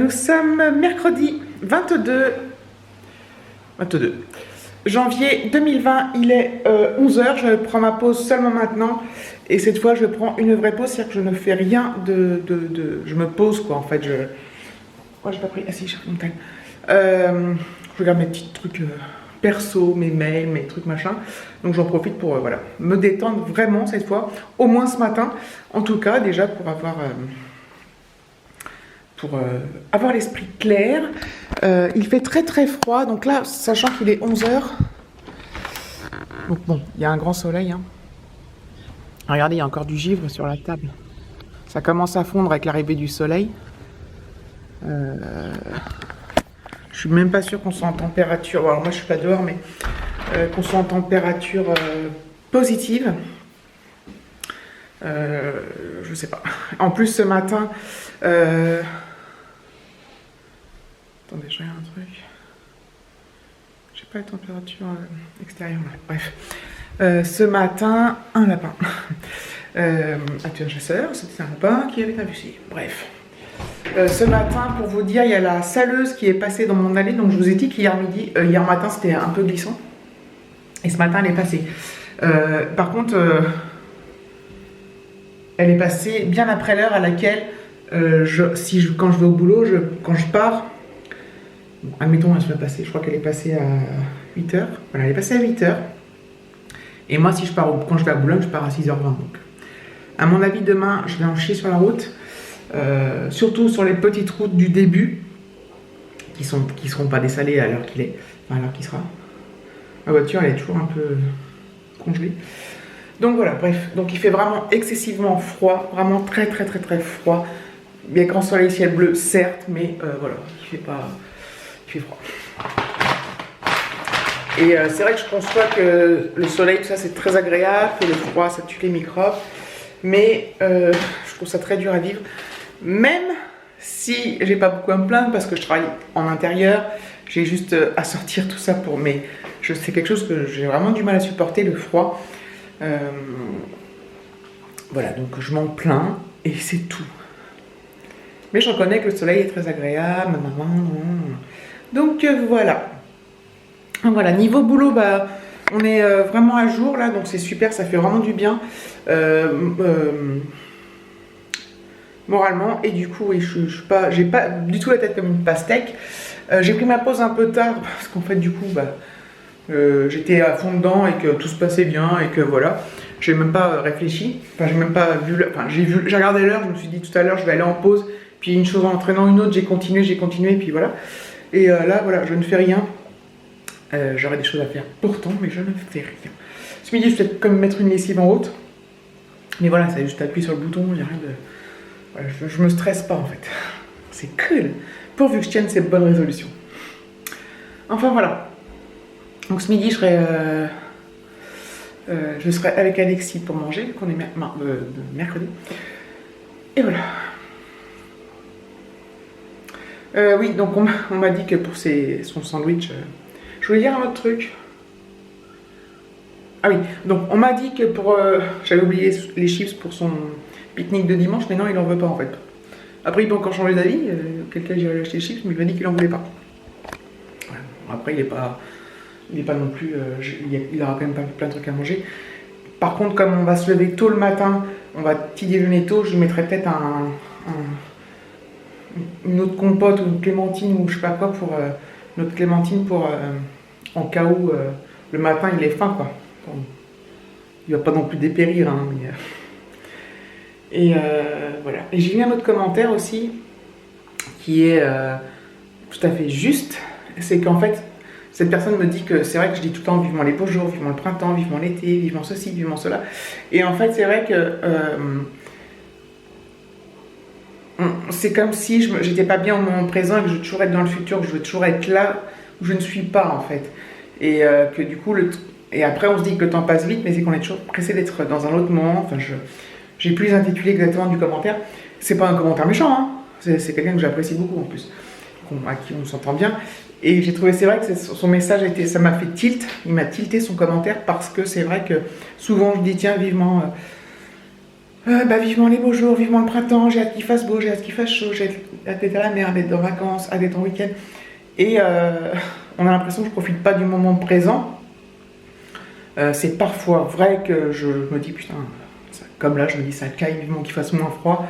Nous sommes mercredi 22 janvier 2020, il est 11 h, je prends ma pause seulement maintenant et cette fois je prends une vraie pause, c'est-à-dire que je ne fais rien je me pose quoi en fait, j'ai pas pris, ah si j'ai pris mon time. Je regarde mes petits trucs perso, mes mails, mes trucs machin, donc j'en profite pour voilà, me détendre vraiment cette fois, au moins ce matin, en tout cas déjà pour avoir l'esprit clair. Il fait très très froid, donc là, sachant qu'il est 11 h, donc bon, il y a un grand soleil. Hein. Regardez, il y a encore du givre sur la table. Ça commence à fondre avec l'arrivée du soleil. Je suis même pas sûre qu'on soit en température, alors moi je suis pas dehors, mais qu'on soit en température positive. Je sais pas. En plus ce matin... Attendez, je regarde un truc. J'ai pas la température extérieure là. Bref. Ce matin, un lapin. Actuel chasseur, c'était un lapin qui avait un fusil. Bref. Ce matin, pour vous dire, il y a la saleuse qui est passée dans mon allée. Donc je vous ai dit qu'hier midi, hier matin, c'était un peu glissant. Et ce matin, elle est passée. Par contre, elle est passée bien après l'heure à laquelle, quand je vais au boulot, quand je pars, bon, admettons, elle soit passée, je crois qu'elle est passée à 8 h. Voilà, elle est passée à 8 h. Et moi, si je pars, quand je vais à Boulogne, je pars à 6 h 20. Donc, à mon avis, demain, je vais en chier sur la route. Surtout sur les petites routes du début, qui seront pas dessalées à l'heure qu'il est, enfin à l'heure qu'il sera. Ma voiture, elle est toujours un peu congelée. Donc voilà, bref. Donc il fait vraiment excessivement froid, vraiment très très très très froid. Bien grand soleil, ciel bleu, certes, mais voilà, il fait froid. Et c'est vrai que je conçois que le soleil, tout ça, c'est très agréable, que le froid, ça tue les microbes. Mais je trouve ça très dur à vivre. Même si j'ai pas beaucoup à me plaindre parce que je travaille en intérieur, j'ai juste à sortir tout ça pour... Mais c'est quelque chose que j'ai vraiment du mal à supporter, le froid. Voilà, donc je m'en plains et c'est tout. Mais je reconnais que le soleil est très agréable. Donc voilà. Voilà, niveau boulot, bah, on est vraiment à jour là, donc c'est super, ça fait vraiment du bien. Moralement, et du coup, oui, j'ai pas du tout la tête comme une pastèque. J'ai pris ma pause un peu tard parce qu'en fait, du coup, bah, j'étais à fond dedans et que tout se passait bien et que voilà. J'ai même pas réfléchi, enfin j'ai même pas vu, j'ai regardé l'heure, je me suis dit tout à l'heure je vais aller en pause, puis une chose en entraînant une autre, j'ai continué, et puis voilà. Et là voilà, je ne fais rien. J'aurais des choses à faire pourtant, mais je ne fais rien. Ce midi, je vais peut-être comme mettre une lessive en haute, mais voilà, c'est juste appuyer sur le bouton, il n'y a rien de... Voilà, je me stresse pas en fait. C'est cool, pourvu que je tienne ces bonnes résolutions. Enfin voilà. Donc ce midi, je serai avec Alexis pour manger, vu qu'on est mercredi. Et voilà. Oui, donc on m'a dit que pour son sandwich... Je voulais dire un autre truc. Ah oui, donc on m'a dit que pour... j'avais oublié les chips pour son pique-nique de dimanche, mais non, il en veut pas en fait. Après, il peut encore changer d'avis. Quelqu'un j'ai acheté les chips, mais il m'a dit qu'il en voulait pas. Voilà. Après, il est pas non plus... il aura quand même pas plein de trucs à manger. Par contre, comme on va se lever tôt le matin, on va petit déjeuner tôt, je lui mettrai peut-être une autre compote ou une clémentine ou je sais pas quoi pour... notre clémentine pour en cas où le matin il est faim quoi. Bon, il va pas non plus dépérir hein, mais, et voilà. Et j'ai vu un autre commentaire aussi qui est tout à fait juste, c'est qu'en fait cette personne me dit que c'est vrai que je dis tout le temps vivement les beaux jours, vivement le printemps, vivement l'été, vivement ceci, vivement cela. Et en fait c'est vrai que c'est comme si j'étais pas bien au moment présent et que je veux toujours être dans le futur, que je veux toujours être là où je ne suis pas en fait. Et que du coup, et après on se dit que le temps passe vite, mais c'est qu'on est toujours pressé d'être dans un autre moment. Enfin, j'ai plus intitulé exactement du commentaire. C'est pas un commentaire méchant, hein. C'est quelqu'un que j'apprécie beaucoup en plus, à qui on s'entend bien. Et j'ai trouvé, c'est vrai que son message, ça m'a fait tilt, il m'a tilté son commentaire parce que c'est vrai que souvent je dis tiens vivement... Vivement les beaux jours, vivement le printemps, j'ai hâte qu'il fasse beau, j'ai hâte qu'il fasse chaud, j'ai hâte d'être à la mer, d'être en vacances, hâte d'être en week-end. Et on a l'impression que je profite pas du moment présent. C'est parfois vrai que je me dis putain, comme là je me dis ça caille, vivement qu'il fasse moins froid.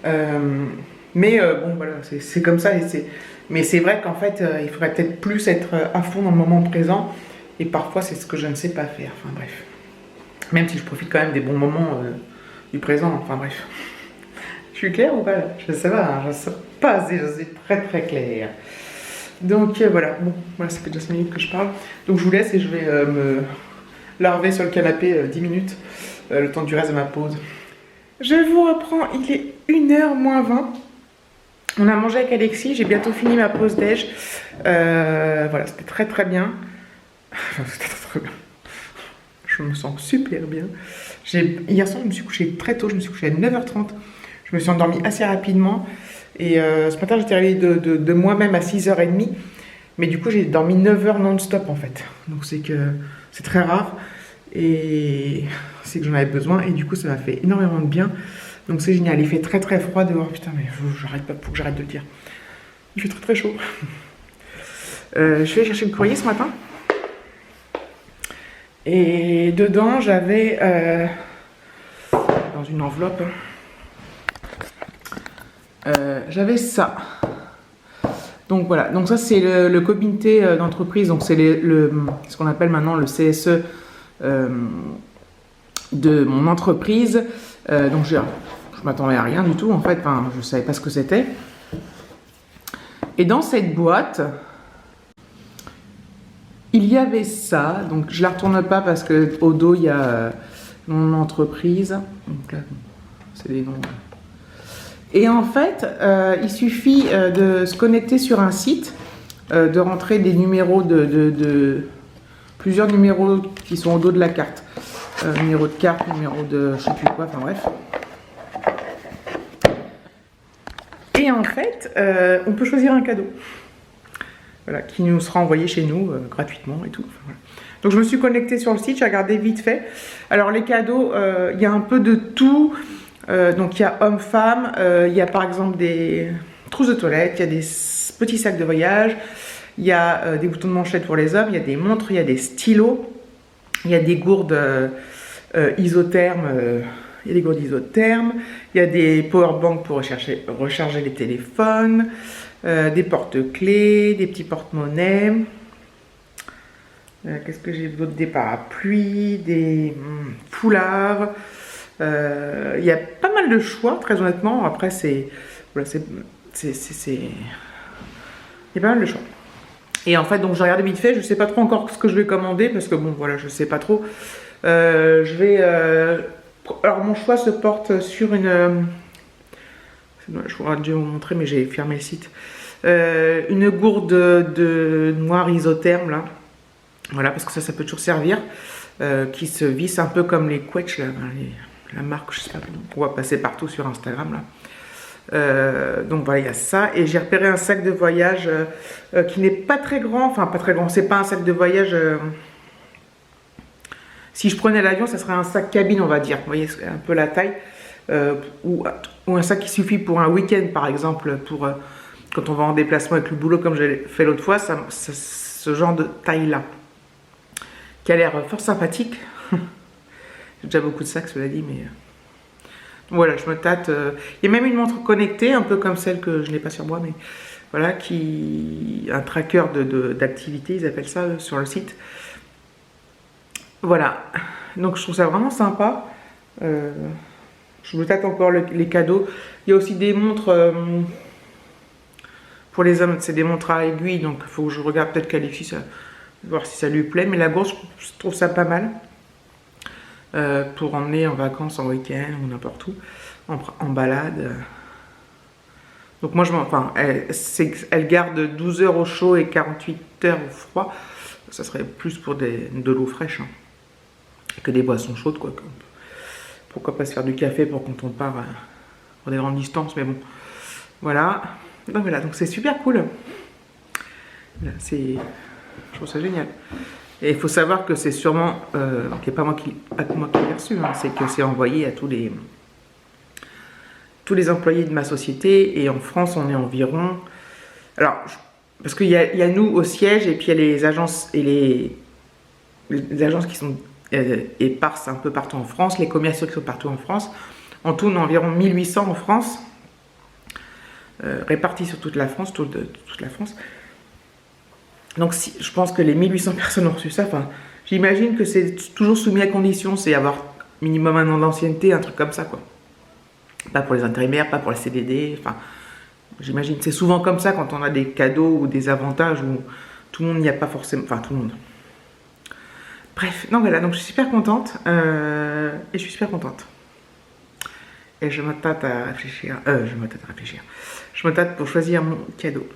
Bon voilà, c'est comme ça. Mais c'est vrai qu'en fait il faudrait peut-être plus être à fond dans le moment présent. Et parfois c'est ce que je ne sais pas faire, enfin bref. Même si je profite quand même des bons moments du présent, enfin bref. Je suis claire ou pas là? Je sais pas, hein, je sais pas si je suis très très claire. Donc voilà, bon, voilà, ça fait déjà 5 minutes que je parle. Donc je vous laisse et je vais me larver sur le canapé 10 minutes, le temps du reste de ma pause. Je vous reprends, il est 1h moins 20. On a mangé avec Alexis, j'ai bientôt fini ma pause déj. Voilà, c'était très très bien. C'était très bien. Je me sens super bien. Hier soir, je me suis couchée très tôt, je me suis couchée à 9h30. Je me suis endormie assez rapidement. Et ce matin, j'étais réveillée de moi-même à 6h30. Mais du coup, j'ai dormi 9h non-stop en fait. Donc c'est très rare. Et c'est que j'en avais besoin. Et du coup, ça m'a fait énormément de bien. Donc c'est génial. Il fait très très froid dehors. Putain, mais j'arrête pas, faut que j'arrête de le dire. Il fait très très chaud. Je suis allée chercher le courrier ce matin. Et dedans, j'avais dans une enveloppe, j'avais ça. Donc voilà, donc ça c'est le comité d'entreprise, donc c'est ce qu'on appelle maintenant le CSE de mon entreprise. Donc je m'attendais à rien du tout en fait, enfin, je savais pas ce que c'était. Et dans cette boîte, il y avait ça, donc je la retourne pas parce que au dos il y a mon entreprise. Donc là, c'est des noms. Et en fait, il suffit de se connecter sur un site, de rentrer des numéros plusieurs numéros qui sont au dos de la carte. Numéro de carte, numéro de je sais plus quoi, enfin bref. Et en fait, on peut choisir un cadeau. Voilà, qui nous sera envoyé chez nous gratuitement et tout. Enfin, voilà. Donc je me suis connectée sur le site, j'ai regardé vite fait. Alors les cadeaux, il y a un peu de tout. Donc il y a hommes-femmes, il y a par exemple des trousses de toilette, il y a des petits sacs de voyage, il y a des boutons de manchette pour les hommes, il y a des montres, il y a des stylos, il y a des gourdes isothermes, il y a des gourdes isothermes, il y a des powerbanks pour recharger les téléphones, des porte-clés, des petits porte-monnaies. Qu'est-ce que j'ai d'autre? Des parapluies, des foulards. Il y a pas mal de choix, très honnêtement. Après, il y a pas mal de choix. Et en fait, donc j'ai regardé vite fait. Je sais pas trop encore ce que je vais commander parce que bon, voilà, je sais pas trop. Alors mon choix se porte sur une. Je pourrais dû vous montrer, mais j'ai fermé le site. Une gourde de noir isotherme là. Voilà, parce que ça peut toujours servir. Qui se visse un peu comme les Quetch là. La marque, je sais pas, on va passer partout sur Instagram là. Donc voilà, il y a ça. Et j'ai repéré un sac de voyage qui n'est pas très grand. Enfin, pas très grand. C'est pas un sac de voyage. Si je prenais l'avion, ça serait un sac cabine, on va dire. Vous voyez, c'est un peu la taille. Ou un sac qui suffit pour un week-end, par exemple, pour quand on va en déplacement avec le boulot, comme j'ai fait l'autre fois. Ce genre de taille-là. Qui a l'air fort sympathique. J'ai déjà beaucoup de sacs, cela dit, mais voilà, je me tâte. Il y a même une montre connectée, un peu comme celle que je n'ai pas sur moi, mais voilà, un tracker d'activité, ils appellent ça sur le site. Voilà, donc je trouve ça vraiment sympa. Je me tâte encore les cadeaux. Il y a aussi des montres pour les hommes, c'est des montres à aiguille, donc il faut que je regarde peut-être qu'Alexis, voir si ça lui plaît, mais la gourde, je trouve ça pas mal. Pour emmener en vacances, en week-end ou n'importe où, en balade. Donc moi, elle garde 12 heures au chaud et 48 heures au froid. Ça serait plus pour de l'eau fraîche hein, que des boissons chaudes, quoi. Pourquoi pas se faire du café pour quand on part pour des grandes distances, mais bon. Voilà. Donc voilà, donc c'est super cool. Voilà, je trouve ça génial. Et il faut savoir que c'est sûrement, qui n'est pas moi qui l'ai reçu, hein, c'est que c'est envoyé à tous les tous les employés de ma société. Et en France, on est environ... Alors, parce qu'il y a nous au siège et puis il y a les agences et les agences qui sont éparses un peu partout en France, les commerciaux qui sont partout en France. En tout, on a environ 1800 en France, répartis sur toute la France, toute la France. Donc, je pense que les 1800 personnes ont reçu ça. Enfin, j'imagine que c'est toujours soumis à condition, c'est avoir minimum 1 an d'ancienneté, un truc comme ça, quoi. Pas pour les intérimaires, pas pour les CDD, enfin... J'imagine, c'est souvent comme ça quand on a des cadeaux ou des avantages où tout le monde n'y a pas forcément... Enfin, tout le monde. Bref, donc voilà, donc je suis super contente. Et je suis super contente. Et je m'attarde à réfléchir. Je m'attarde pour choisir mon cadeau.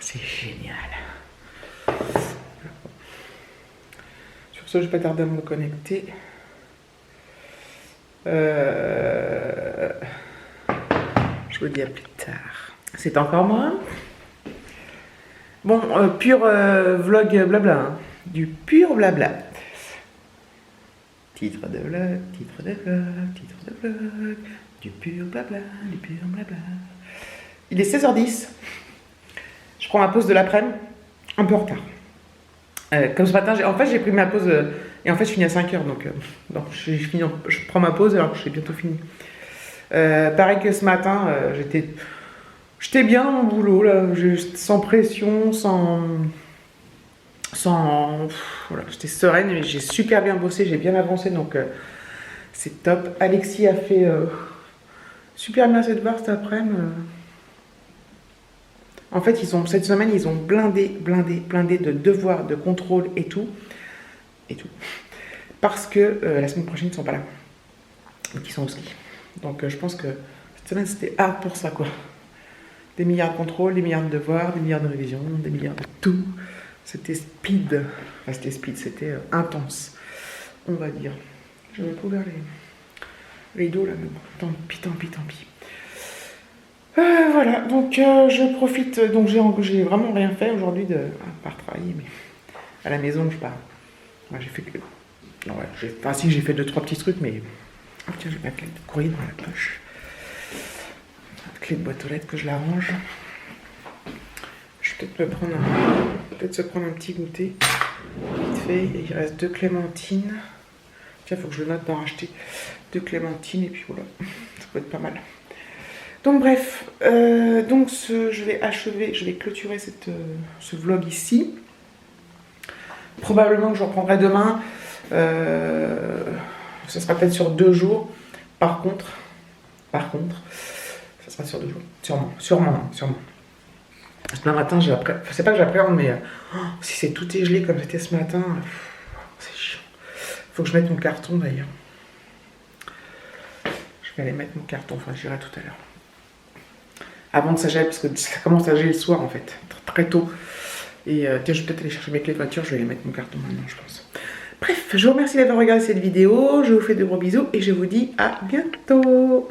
C'est génial. Sur ce, je vais pas tarder à me connecter. Je vous dis à plus tard. C'est encore moi. Bon, pur vlog blabla. Hein. Du pur blabla. Titre de vlog, titre de vlog, titre de vlog. Du pur blabla, du pur blabla. Il est 16h10. Je prends ma pause de l'après-midi. Un peu en retard. Comme ce matin, en fait, j'ai pris ma pause. Et en fait, je finis à 5h. Donc je prends ma pause alors que j'ai bientôt fini. Pareil que ce matin, j'étais bien dans mon boulot, là, sans pression, voilà, j'étais sereine, mais j'ai super bien bossé, j'ai bien avancé, donc c'est top. Alexis a fait super bien ses devoirs cet après-midi. En fait, cette semaine, ils ont blindé de devoirs, de contrôle et tout. Parce que la semaine prochaine, ils ne sont pas là. Donc, ils sont au ski. Donc, je pense que cette semaine, c'était hard pour ça, quoi. Des milliards de contrôles, des milliards de devoirs, des milliards de révisions, des milliards de tout. C'était speed. Enfin, c'était intense, on va dire. Je vais ouvrir les dos, là, mais bon, tant pis. Voilà, donc je profite. Donc, j'ai vraiment rien fait aujourd'hui, à part travailler, mais à la maison, je pars. Ouais, j'ai fait que... Non, ouais, j'ai fait 2-3 petits trucs, mais... Oh tiens, j'ai ma clé de courrier dans la poche. La clé de boîte aux lettres que je la range. Je vais peut-être se prendre un petit goûter. Vite fait, et il reste 2 clémentines. Tiens, il faut que je le note d'en racheter. 2 clémentines, et puis voilà. Ça peut être pas mal. Donc bref, je vais clôturer ce vlog ici. Probablement que je reprendrai demain. Ça sera peut-être sur 2 jours. Par contre, ça sera sur 2 jours. Sûrement. Demain matin, c'est pas que j'appréhende, mais si c'est tout est gelé comme c'était ce matin, c'est chiant. Faut que je mette mon carton d'ailleurs. Je vais aller mettre mon carton, enfin j'irai tout à l'heure. Avant que ça gèle, parce que ça commence à geler le soir en fait, très tôt. Et tiens, je vais peut-être aller chercher mes clés de voiture, je vais aller mettre mon carton maintenant, je pense. Bref, je vous remercie d'avoir regardé cette vidéo, je vous fais de gros bisous et je vous dis à bientôt.